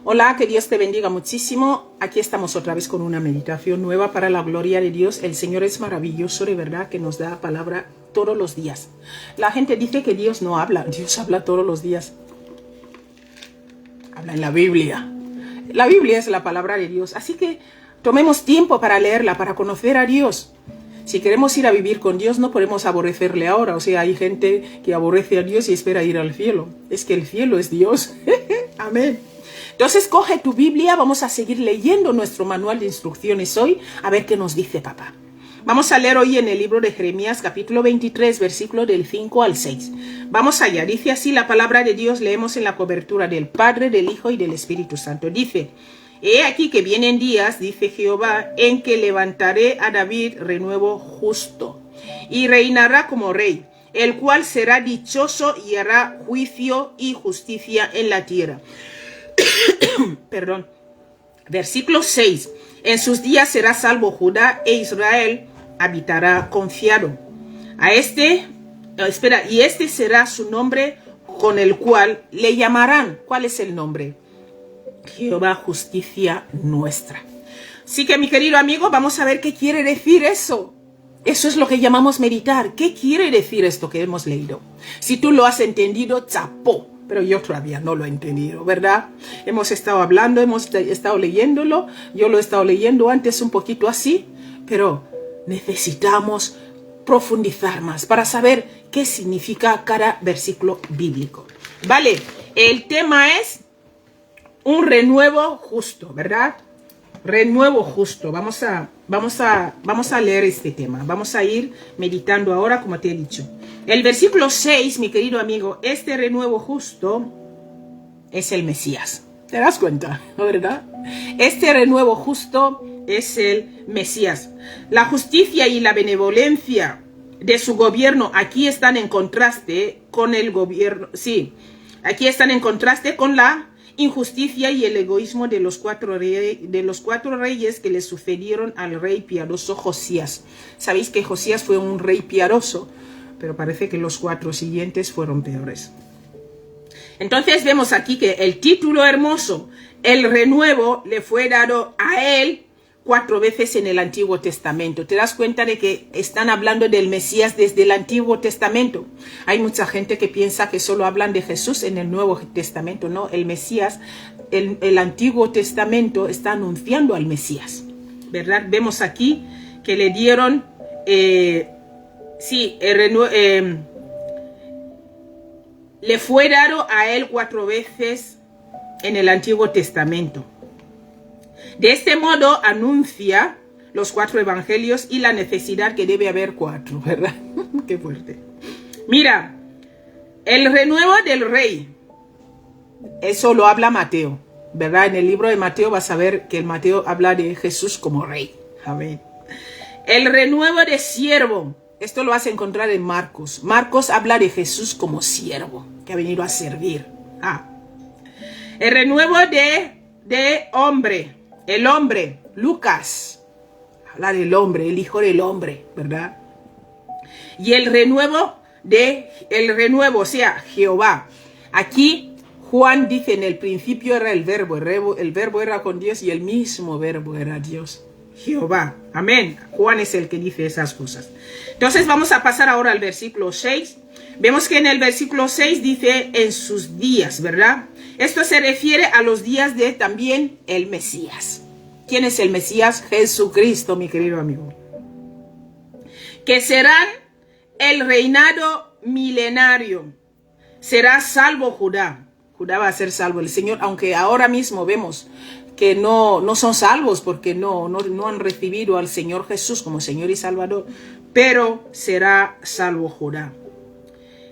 Hola, que Dios te bendiga muchísimo. Aquí estamos otra vez con una meditación nueva para la gloria de Dios. El Señor es maravilloso, de verdad, que nos da palabra todos los días. La gente dice que Dios no habla. Dios habla todos los días. Habla en la Biblia. La Biblia es la palabra de Dios. Así que tomemos tiempo para leerla, para conocer a Dios. Si queremos ir a vivir con Dios, no podemos aborrecerle ahora. O sea, hay gente que aborrece a Dios y espera ir al cielo. Es que el cielo es Dios. Amén. Entonces, coge tu Biblia. Vamos a seguir leyendo nuestro manual de instrucciones hoy. A ver qué nos dice papá. Vamos a leer hoy en el libro de Jeremías, capítulo 23, versículo del 5 al 6. Vamos allá. Dice así la palabra de Dios. Leemos en la cobertura del Padre, del Hijo y del Espíritu Santo. Dice: He aquí que vienen días, dice Jehová, en que levantaré a David renuevo justo, y reinará como rey, el cual será dichoso y hará juicio y justicia en la tierra. Perdón. Versículo 6. En sus días será salvo Judá, e Israel habitará confiado. Y este será su nombre con el cual le llamarán. ¿Cuál es el nombre? Jehová, justicia nuestra. Así que, mi querido amigo, vamos a ver qué quiere decir eso. Eso es lo que llamamos meditar. ¿Qué quiere decir esto que hemos leído? Si tú lo has entendido, chapó. Pero yo todavía no lo he entendido, ¿verdad? Hemos estado hablando, hemos estado leyéndolo. Yo lo he estado leyendo antes un poquito así. Pero necesitamos profundizar más para saber qué significa cada versículo bíblico. Vale, el tema es un renuevo justo, ¿verdad? Renuevo justo. Vamos a leer este tema. Vamos a ir meditando ahora, como te he dicho. El versículo 6, mi querido amigo, este renuevo justo es el Mesías. ¿Te das cuenta? ¿No, verdad? Este renuevo justo es el Mesías. La justicia y la benevolencia de su gobierno aquí están en contraste con el gobierno. Sí, aquí están en contraste con la injusticia y el egoísmo de los cuatro reyes que le sucedieron al rey piadoso Josías. Sabéis que Josías fue un rey piadoso, pero parece que los 4 siguientes fueron peores. Entonces vemos aquí que el título hermoso, el renuevo, le fue dado a él 4 veces en el Antiguo Testamento. ¿Te das cuenta de que están hablando del Mesías desde el Antiguo Testamento? Hay mucha gente que piensa que solo hablan de Jesús en el Nuevo Testamento. No, el Mesías, el Antiguo Testamento está anunciando al Mesías, ¿verdad? Vemos aquí que le dieron, le fue dado a él 4 veces en el Antiguo Testamento. De este modo anuncia los 4 evangelios y la necesidad que debe haber 4, ¿verdad? Qué fuerte. Mira, el renuevo del rey, eso lo habla Mateo, ¿verdad? En el libro de Mateo vas a ver que el Mateo habla de Jesús como rey. Amén. El renuevo de siervo, esto lo vas a encontrar en Marcos. Marcos habla de Jesús como siervo, que ha venido a servir. El renuevo de hombre. El hombre, Lucas, habla del hombre, el hijo del hombre, ¿verdad? Y el renuevo, o sea, Jehová. Aquí Juan dice: en el principio era el verbo era con Dios y el mismo verbo era Dios, Jehová. Amén. Juan es el que dice esas cosas. Entonces vamos a pasar ahora al versículo 6. Vemos que en el versículo 6 dice en sus días, ¿verdad? Esto se refiere a los días de también el Mesías. ¿Quién es el Mesías? Jesucristo, mi querido amigo. Que serán el reinado milenario. Será salvo Judá. Judá va a ser salvo. El Señor, aunque ahora mismo vemos que no son salvos porque no han recibido al Señor Jesús como Señor y Salvador, pero será salvo Judá.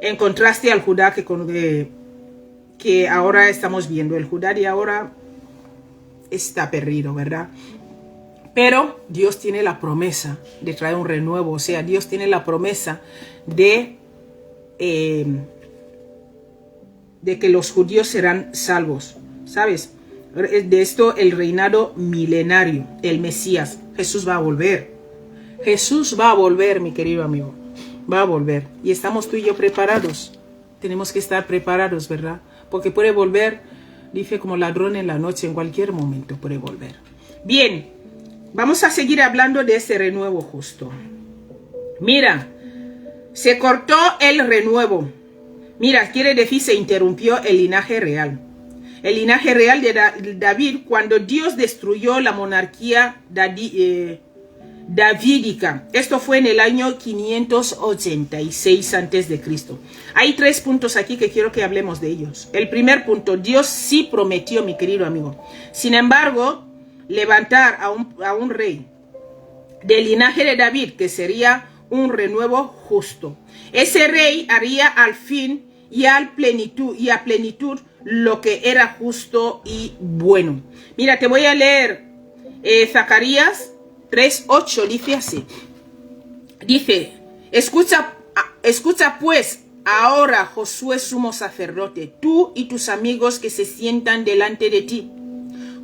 En contraste al Judá que ahora estamos viendo. El Judá de ahora está perdido, ¿verdad? Pero Dios tiene la promesa de traer un renuevo. O sea, Dios tiene la promesa de que los judíos serán salvos. ¿Sabes? De esto el reinado milenario, el Mesías. Jesús va a volver. Jesús va a volver, mi querido amigo. Va a volver. Y estamos tú y yo preparados. Tenemos que estar preparados, ¿verdad? Porque puede volver Dice como ladrón en la noche, en cualquier momento puede volver. Bien, vamos a seguir hablando de ese renuevo justo. Mira, se cortó el renuevo. Mira, quiere decir se interrumpió el linaje real. El linaje real de David cuando Dios destruyó la monarquía davídica. Esto fue en el año 586 a.C. Hay 3 puntos aquí que quiero que hablemos de ellos. El primer punto, Dios sí prometió, mi querido amigo. Sin embargo, levantar a un rey del linaje de David, que sería un renuevo justo. Ese rey haría al fin y a plenitud lo que era justo y bueno. Mira, te voy a leer Zacarías 3:8, dice así. Dice, escucha pues ahora, Josué sumo sacerdote, tú y tus amigos que se sientan delante de ti,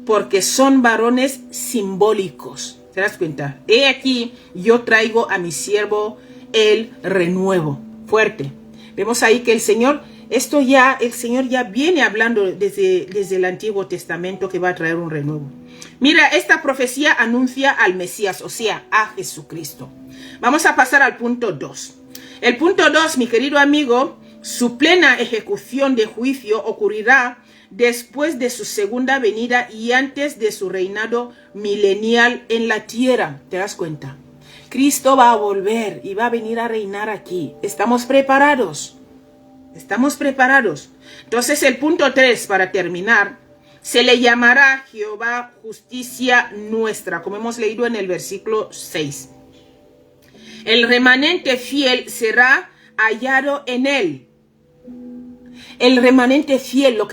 porque son varones simbólicos. ¿Te das cuenta? He aquí, yo traigo a mi siervo el renuevo. Fuerte. Vemos ahí que el Señor ya viene hablando desde el Antiguo Testamento que va a traer un renuevo. Mira, esta profecía anuncia al Mesías, o sea, a Jesucristo. Vamos a pasar al punto 2. El punto 2, mi querido amigo, su plena ejecución de juicio ocurrirá después de su segunda venida y antes de su reinado milenial en la tierra. ¿Te das cuenta? Cristo va a volver y va a venir a reinar aquí. ¿Estamos preparados? Estamos preparados. Entonces el punto 3, para terminar, se le llamará Jehová justicia nuestra, como hemos leído en el versículo 6. El remanente fiel será hallado en él. El remanente fiel, los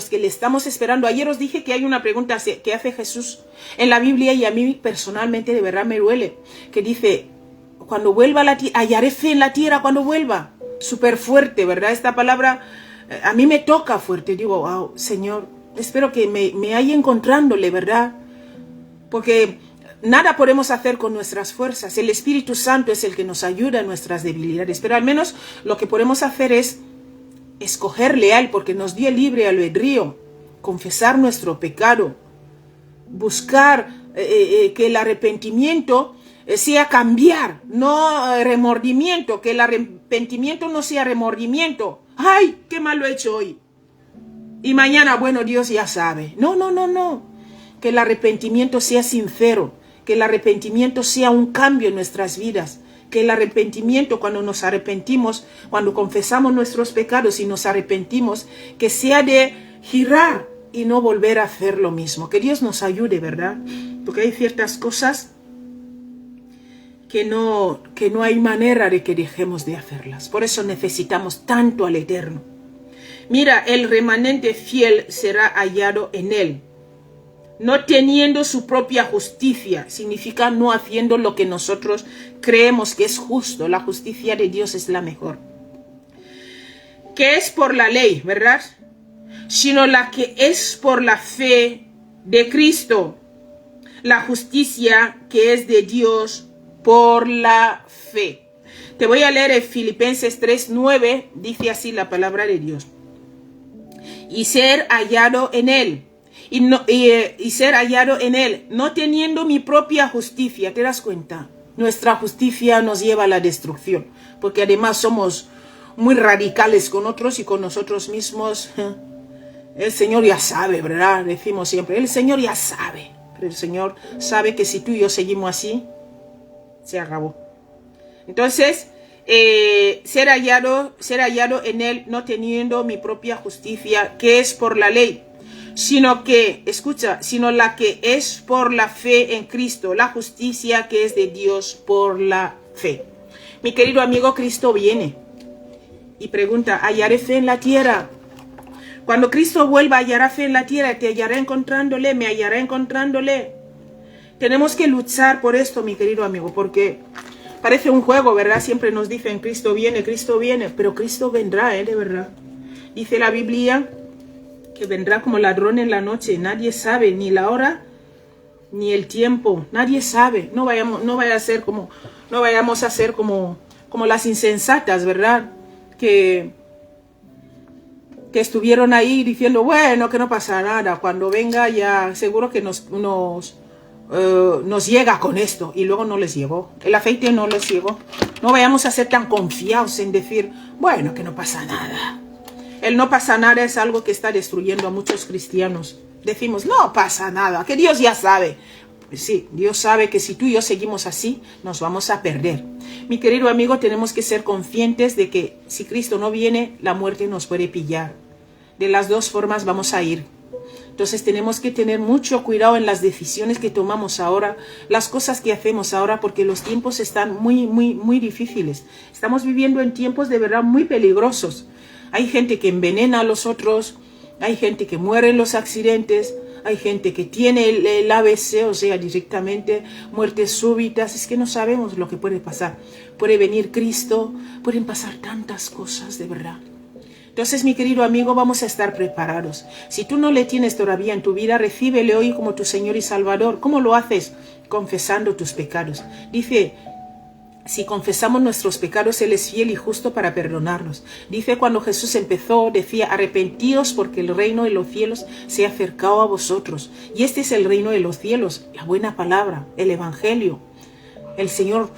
que le estamos esperando. Ayer os dije que hay una pregunta que hace Jesús en la Biblia y a mí personalmente de verdad me duele. Que dice, cuando vuelva a la tierra, hallaré fe en la tierra cuando vuelva. Súper fuerte, ¿verdad? Esta palabra a mí me toca fuerte. Digo, wow, Señor, espero que me haya encontrándole, ¿verdad? Porque nada podemos hacer con nuestras fuerzas. El Espíritu Santo es el que nos ayuda en nuestras debilidades. Pero al menos lo que podemos hacer es escogerle a Él, porque nos dio libre albedrío, confesar nuestro pecado, buscar que el arrepentimiento sea cambiar, no remordimiento, que el arrepentimiento no sea remordimiento. ¡Ay, qué mal lo he hecho hoy! Y mañana, bueno, Dios ya sabe. No. Que el arrepentimiento sea sincero, que el arrepentimiento sea un cambio en nuestras vidas. Que el arrepentimiento, cuando nos arrepentimos, cuando confesamos nuestros pecados y nos arrepentimos, que sea de girar y no volver a hacer lo mismo. Que Dios nos ayude, ¿verdad? Porque hay ciertas cosas que no hay manera de que dejemos de hacerlas. Por eso necesitamos tanto al Eterno. Mira, el remanente fiel será hallado en él. No teniendo su propia justicia, significa no haciendo lo que nosotros creemos que es justo. La justicia de Dios es la mejor. Que es por la ley, ¿verdad? Sino la que es por la fe de Cristo. La justicia que es de Dios por la fe. Te voy a leer en Filipenses 3:9, dice así la palabra de Dios. Y ser hallado en él. Y ser hallado en él, no teniendo mi propia justicia. ¿Te das cuenta? Nuestra justicia nos lleva a la destrucción, porque además somos muy radicales con otros y con nosotros mismos. El Señor ya sabe, ¿verdad? Decimos siempre, el Señor ya sabe. Pero el Señor sabe que si tú y yo seguimos así, se acabó. Entonces, ser hallado en él, no teniendo mi propia justicia, que es por la ley, sino la que es por la fe en Cristo, la justicia que es de Dios por la fe. Mi querido amigo, Cristo viene y pregunta, ¿hallaré fe en la tierra? Cuando Cristo vuelva, hallará fe en la tierra, te hallará encontrándole, me hallará encontrándole. Tenemos que luchar por esto, mi querido amigo, porque parece un juego, ¿verdad? Siempre nos dicen, Cristo viene, pero Cristo vendrá, de verdad. Dice la Biblia que vendrá como ladrón en la noche. Nadie sabe ni la hora ni el tiempo. Nadie sabe. No vayamos a ser como las insensatas, ¿verdad? Que que estuvieron ahí diciendo, bueno, que no pasa nada, cuando venga ya seguro que nos llega con esto, y luego no les llegó, el aceite no les llegó. No vayamos a ser tan confiados en decir, bueno, que no pasa nada. El no pasa nada es algo que está destruyendo a muchos cristianos. Decimos, no pasa nada, que Dios ya sabe. Pues sí, Dios sabe que si tú y yo seguimos así, nos vamos a perder. Mi querido amigo, tenemos que ser conscientes de que si Cristo no viene, la muerte nos puede pillar. De las dos formas vamos a ir. Entonces tenemos que tener mucho cuidado en las decisiones que tomamos ahora, las cosas que hacemos ahora, porque los tiempos están muy difíciles. Estamos viviendo en tiempos de verdad muy peligrosos. Hay gente que envenena a los otros, hay gente que muere en los accidentes, hay gente que tiene el ABC, o sea, directamente muertes súbitas. Es que no sabemos lo que puede pasar. Puede venir Cristo, pueden pasar tantas cosas de verdad. Entonces, mi querido amigo, vamos a estar preparados. Si tú no le tienes todavía en tu vida, recíbele hoy como tu Señor y Salvador. ¿Cómo lo haces? Confesando tus pecados. Dice, si confesamos nuestros pecados, Él es fiel y justo para perdonarnos. Dice, cuando Jesús empezó, decía, arrepentíos porque el reino de los cielos se ha acercado a vosotros. Y este es el reino de los cielos, la buena palabra, el evangelio. El Señor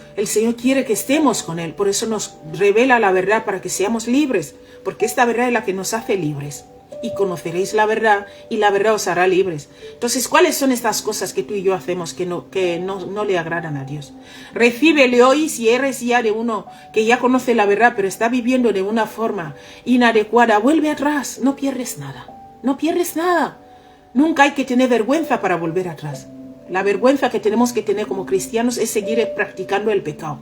quiere que estemos con Él, por eso nos revela la verdad para que seamos libres, porque esta verdad es la que nos hace libres. Y conoceréis la verdad, y la verdad os hará libres. Entonces, ¿cuáles son estas cosas que tú y yo hacemos que no le agradan a Dios? Recíbele hoy. Si eres ya de uno que ya conoce la verdad, pero está viviendo de una forma inadecuada, vuelve atrás, no pierdes nada. No pierdes nada. Nunca hay que tener vergüenza para volver atrás. La vergüenza que tenemos que tener como cristianos es seguir practicando el pecado.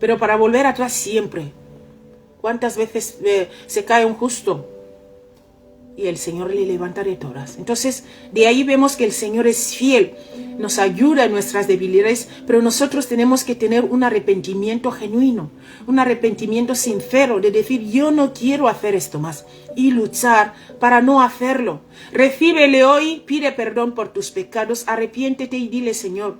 Pero para volver atrás siempre. ¿Cuántas veces se cae un justo? Y el Señor le levanta de todas. Entonces, de ahí vemos que el Señor es fiel. Nos ayuda en nuestras debilidades, pero nosotros tenemos que tener un arrepentimiento genuino. Un arrepentimiento sincero de decir, yo no quiero hacer esto más. Y luchar para no hacerlo. Recíbele hoy, pide perdón por tus pecados, arrepiéntete y dile, Señor,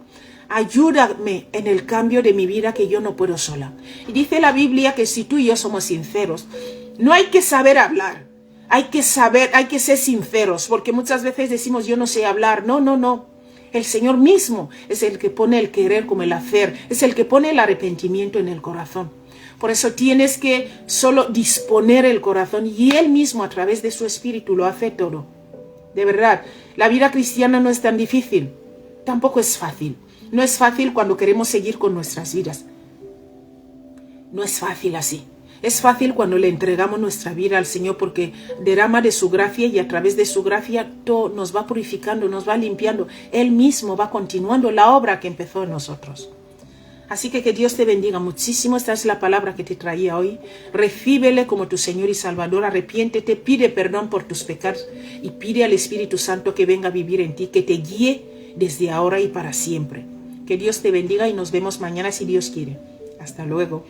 ayúdame en el cambio de mi vida que yo no puedo sola. Y dice la Biblia que si tú y yo somos sinceros, no hay que saber hablar. Hay que ser sinceros, porque muchas veces decimos, yo no sé hablar. No. El Señor mismo es el que pone el querer como el hacer, es el que pone el arrepentimiento en el corazón. Por eso tienes que solo disponer el corazón y Él mismo a través de su Espíritu lo hace todo. De verdad, la vida cristiana no es tan difícil, tampoco es fácil. No es fácil cuando queremos seguir con nuestras vidas. No es fácil así. Es fácil cuando le entregamos nuestra vida al Señor porque derrama de su gracia y a través de su gracia todo nos va purificando, nos va limpiando. Él mismo va continuando la obra que empezó en nosotros. Así que Dios te bendiga muchísimo. Esta es la palabra que te traía hoy. Recíbele como tu Señor y Salvador. Arrepiéntete, pide perdón por tus pecados y pide al Espíritu Santo que venga a vivir en ti, que te guíe desde ahora y para siempre. Que Dios te bendiga y nos vemos mañana si Dios quiere. Hasta luego.